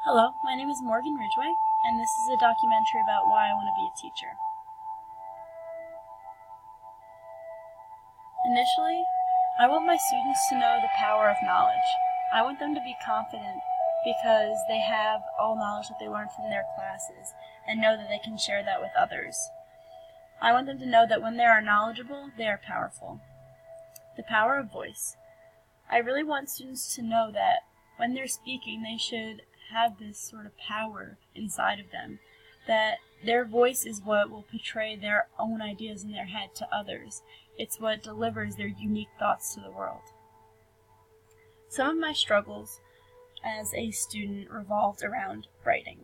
Hello, my name is Morgan Ridgway, and this is a documentary about why I want to be a teacher. Initially, I want my students to know the power of knowledge. I want them to be confident because they have all knowledge that they learned from their classes and know that they can share that with others. I want them to know that when they are knowledgeable, they are powerful. The power of voice. I really want students to know that when they're speaking, they should have this sort of power inside of them, that their voice is what will portray their own ideas in their head to others. It's what delivers their unique thoughts to the world. Some of my struggles as a student revolved around writing.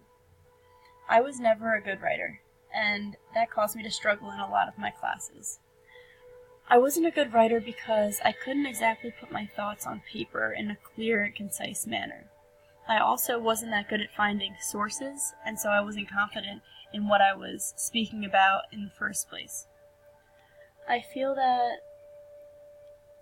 I was never a good writer, and that caused me to struggle in a lot of my classes. I wasn't a good writer because I couldn't exactly put my thoughts on paper in a clear and concise manner. I also wasn't that good at finding sources, and so I wasn't confident in what I was speaking about in the first place. I feel that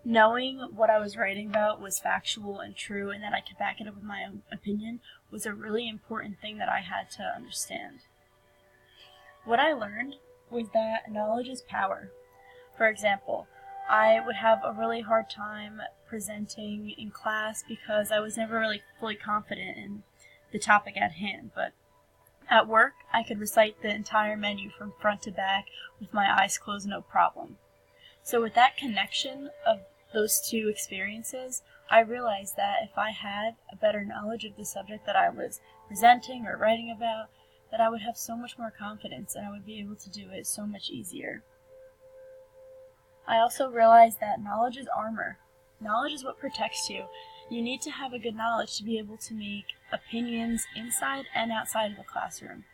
knowing what I was writing about was factual and true and that I could back it up with my own opinion was a really important thing that I had to understand. What I learned was that knowledge is power. For example, I would have a really hard time presenting in class because I was never really fully confident in the topic at hand, but at work I could recite the entire menu from front to back with my eyes closed, no problem. So with that connection of those two experiences, I realized that if I had a better knowledge of the subject that I was presenting or writing about, that I would have so much more confidence and I would be able to do it so much easier. I also realized that knowledge is armor. Knowledge is what protects you. You need to have a good knowledge to be able to make opinions inside and outside of the classroom.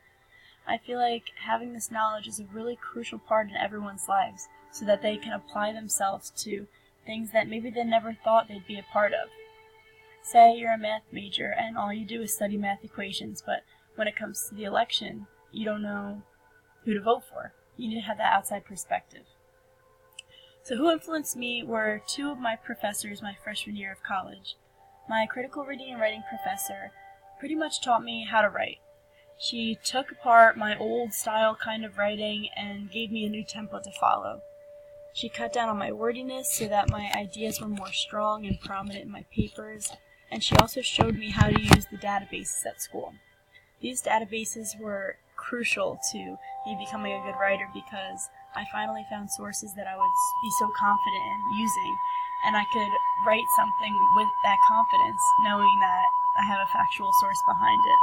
I feel like having this knowledge is a really crucial part in everyone's lives so that they can apply themselves to things that maybe they never thought they'd be a part of. Say you're a math major and all you do is study math equations, but when it comes to the election, you don't know who to vote for. You need to have that outside perspective. So who influenced me were two of my professors my freshman year of college. My critical reading and writing professor pretty much taught me how to write. She took apart my old style kind of writing and gave me a new template to follow. She cut down on my wordiness so that my ideas were more strong and prominent in my papers, and she also showed me how to use the databases at school. These databases were crucial to me becoming a good writer because I finally found sources that I would be so confident in using, and I could write something with that confidence, knowing that I have a factual source behind it.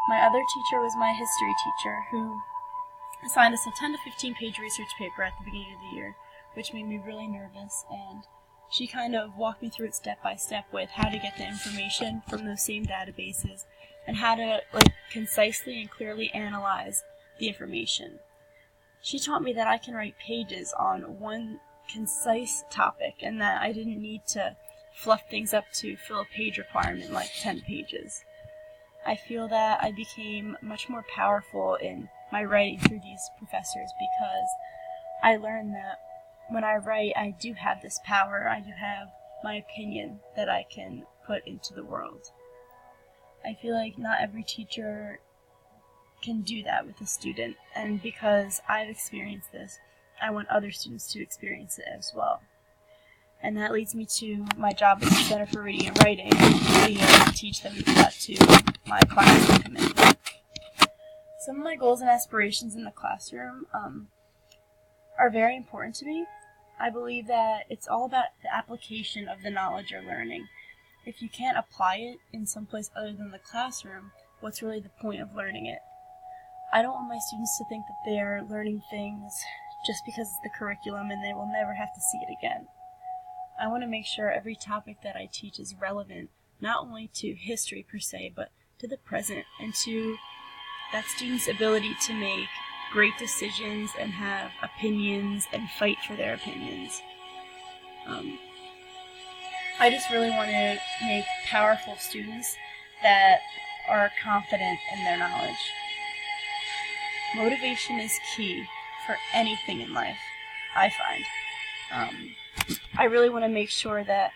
My other teacher was my history teacher, who assigned us a 10 to 15 page research paper at the beginning of the year, which made me really nervous, and she kind of walked me through it step by step with how to get the information from those same databases and how to concisely and clearly analyze the information. She taught me that I can write pages on one concise topic and that I didn't need to fluff things up to fill a page requirement like 10 pages. I feel that I became much more powerful in my writing through these professors because I learned that when I write, I do have this power. I do have my opinion that I can put into the world. I feel like not every teacher can do that with a student, and because I've experienced this, I want other students to experience it as well. And that leads me to my job at the Center for Reading and Writing, being able to teach them that to my clients that come in. Some of my goals and aspirations in the classroom are very important to me. I believe that it's all about the application of the knowledge you're learning. If you can't apply it in some place other than the classroom, what's really the point of learning it? I don't want my students to think that they are learning things just because it's the curriculum and they will never have to see it again. I want to make sure every topic that I teach is relevant, not only to history per se, but to the present and to that student's ability to make great decisions and have opinions and fight for their opinions. I just really want to make powerful students that are confident in their knowledge. Motivation is key for anything in life, I find. I really want to make sure that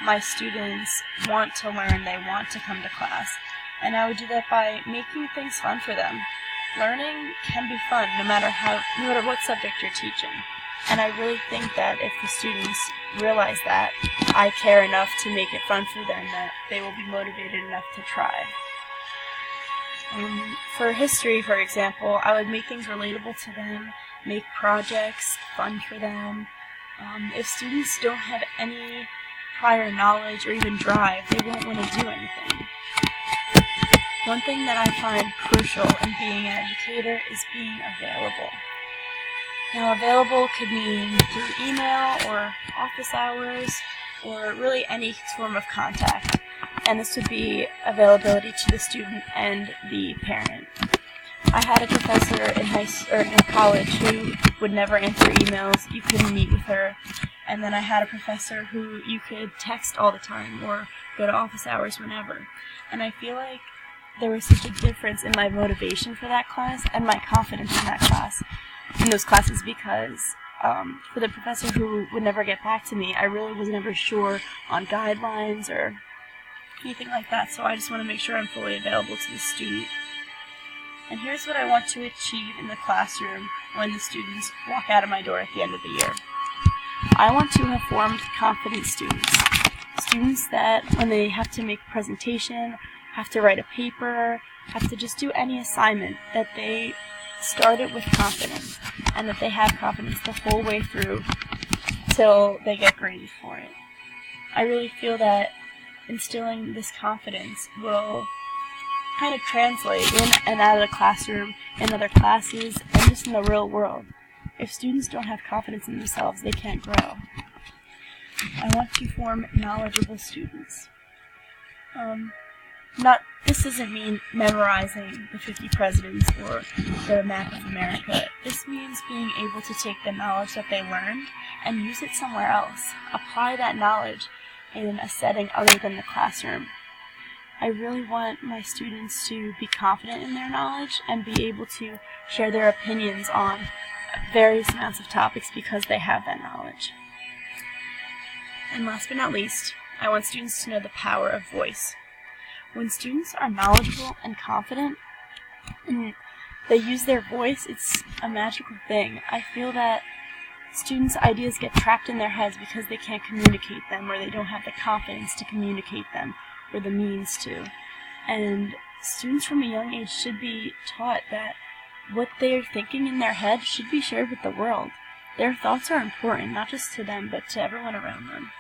my students want to learn, they want to come to class, And I would do that by making things fun for them. Learning can be fun no matter what subject you're teaching. And I really think that if the students realize that I care enough to make it fun for them, that they will be motivated enough to try. For history, for example, I would make things relatable to them, make projects fun for them. If students don't have any prior knowledge or even drive, they won't want to do anything. One thing that I find crucial in being an educator is being available. Now, available could mean through email or office hours or really any form of contact. And this would be availability to the student and the parent. I had a professor in college who would never answer emails. You couldn't meet with her. And then I had a professor who you could text all the time or go to office hours whenever. And I feel like there was such a difference in my motivation for that class and my confidence in those classes, because for the professor who would never get back to me, I really was never sure on guidelines or anything like that, so I just want to make sure I'm fully available to the student. And here's what I want to achieve in the classroom when the students walk out of my door at the end of the year. I want to have formed confident students. Students that when they have to make a presentation, have to write a paper, have to just do any assignment, that they start it with confidence, and that they have confidence the whole way through till they get graded for it. I really feel that instilling this confidence will kind of translate in and out of the classroom, in other classes, and just in the real world. If students don't have confidence in themselves, they can't grow. I want to form knowledgeable students. This doesn't mean memorizing the 50 presidents or the map of America. This means being able to take the knowledge that they learned and use it somewhere else. Apply that knowledge in a setting other than the classroom. I really want my students to be confident in their knowledge and be able to share their opinions on various amounts of topics because they have that knowledge. And last but not least, I want students to know the power of voice. When students are knowledgeable and confident, and they use their voice, it's a magical thing. I feel that students' ideas get trapped in their heads because they can't communicate them, or they don't have the confidence to communicate them, or the means to. And students from a young age should be taught that what they're thinking in their head should be shared with the world. Their thoughts are important, not just to them, but to everyone around them.